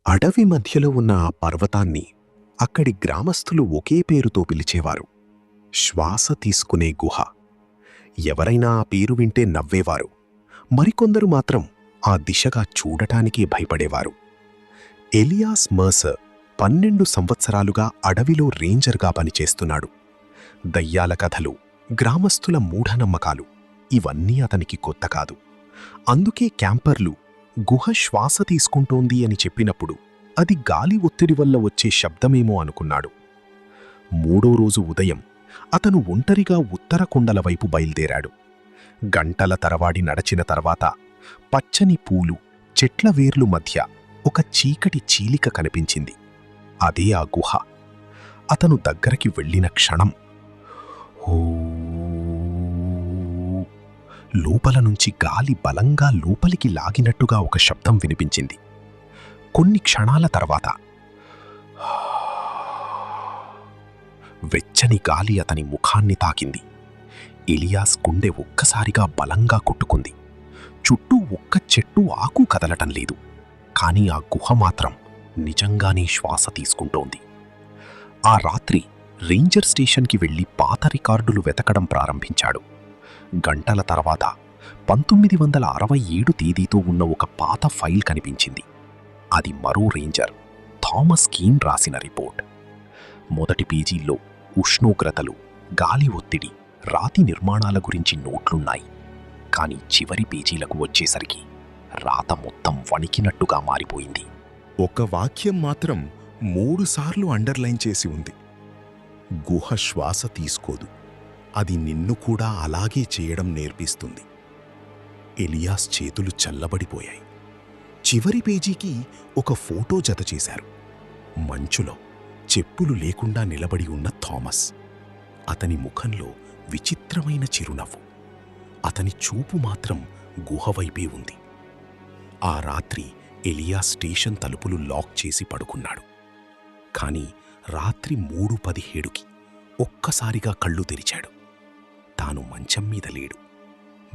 అడవి మధ్యలో ఉన్న ఆ పర్వతాన్ని అక్కడి గ్రామస్థులు ఒకే పేరుతో పిలిచేవారు. శ్వాస తీసుకునే గుహ. ఎవరైనా ఆ పేరు వింటే నవ్వేవారు. మరికొందరు మాత్రం ఆ దిశగా చూడటానికే భయపడేవారు. ఎలియాస్ మర్సర్ 12 సంవత్సరాలుగా అడవిలో రేంజర్గా పనిచేస్తున్నాడు. దయ్యాల కథలు, గ్రామస్థుల మూఢనమ్మకాలు ఇవన్నీ అతనికి కొత్త కాదు. అందుకే క్యాంపర్లు గుహ శ్వాస తీసుకుంటోంది అని చెప్పినప్పుడు అది గాలి ఒత్తిడి వల్ల వచ్చే శబ్దమేమో అనుకున్నాడు. 3వ రోజు ఉదయం అతను ఒంటరిగా ఉత్తర కొండల వైపు బయల్దేరాడు. గంటల తరవాడి నడచిన తర్వాత పచ్చని పూలు, చెట్ల వేర్లు మధ్య ఒక చీకటి చీలిక కనిపించింది. అదే ఆ గుహ. అతను దగ్గరికి వెళ్ళిన క్షణం లోపల నుంచి గాలి బలంగా లోపలికి లాగినట్టుగా ఒక శబ్దం వినిపించింది. కొన్ని క్షణాల తర్వాత వెచ్చని గాలి అతని ముఖాన్ని తాకింది. ఎలియాస్ గుండె ఒక్కసారిగా బలంగా కొట్టుకుంది. చుట్టూ ఒక్క చెట్టు ఆకు కదలటం లేదు. కానీ ఆ గుహ మాత్రం నిజంగానే శ్వాస తీసుకుంటోంది. ఆ రాత్రి రేంజర్ స్టేషన్కి వెళ్లి పాత రికార్డులు వెతకడం ప్రారంభించాడు. గంటల తర్వాత 1967 తేదీతో ఉన్న ఒక పాత ఫైల్ కనిపించింది. అది మరో రేంజర్ థామస్ కీన్ రాసిన రిపోర్ట్. మొదటి పేజీల్లో ఉష్ణోగ్రతలు, గాలి ఒత్తిడి, రాతి నిర్మాణాల గురించి నోట్లున్నాయి. కానీ చివరి పేజీలకు వచ్చేసరికి రాత మొత్తం వణికినట్టుగా మారిపోయింది. ఒక వాక్యం మాత్రం 3 సార్లు అండర్లైన్ చేసి ఉంది. గుహ శ్వాస తీసుకోదు, అది నిన్ను కూడా అలాగే చేయడం నేర్పిస్తుంది. ఎలియాస్ చేతులు చల్లబడిపోయాయి. చివరి పేజీకి ఒక ఫోటో జత చేశారు. మంచులో చెప్పులు లేకుండా నిలబడి ఉన్న థామస్. అతని ముఖంలో విచిత్రమైన చిరునవ్వు. అతని చూపు మాత్రం గుహవైపే ఉంది. ఆ రాత్రి ఎలియాస్ స్టేషన్ తలుపులు లాక్ చేసి పడుకున్నాడు. కాని రాత్రి 3:17కి ఒక్కసారిగా కళ్ళు తెరిచాడు. తాను మంచం మీద లేడు.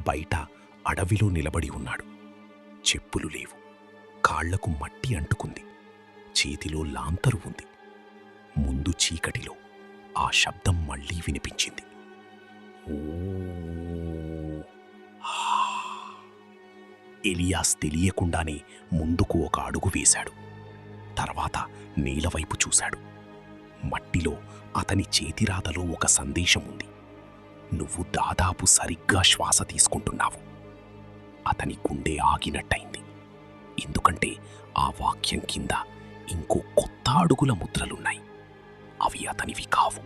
బయట అడవిలో నిలబడి ఉన్నాడు. చెప్పులు లేవు. కాళ్లకు మట్టి అంటుకుంది. చేతిలో లాంతరు ఉంది. ముందు చీకటిలో ఆ శబ్దం మళ్లీ వినిపించింది. ఎలియాస్ తెలియకుండానే ముందుకు ఒక అడుగు వేశాడు. తర్వాత నేలవైపు చూశాడు. మట్టిలో అతని చేతిరాతలో ఒక సందేశం ఉంది. నువ్వు దాదాపు సరిగ్గా శ్వాస తీసుకుంటున్నావు. అతని గుండె ఆగినట్టయింది. ఎందుకంటే ఆ వాక్యం కింద ఇంకో కొత్త అడుగుల ముద్రలున్నాయి. అవి అతనివి కావు.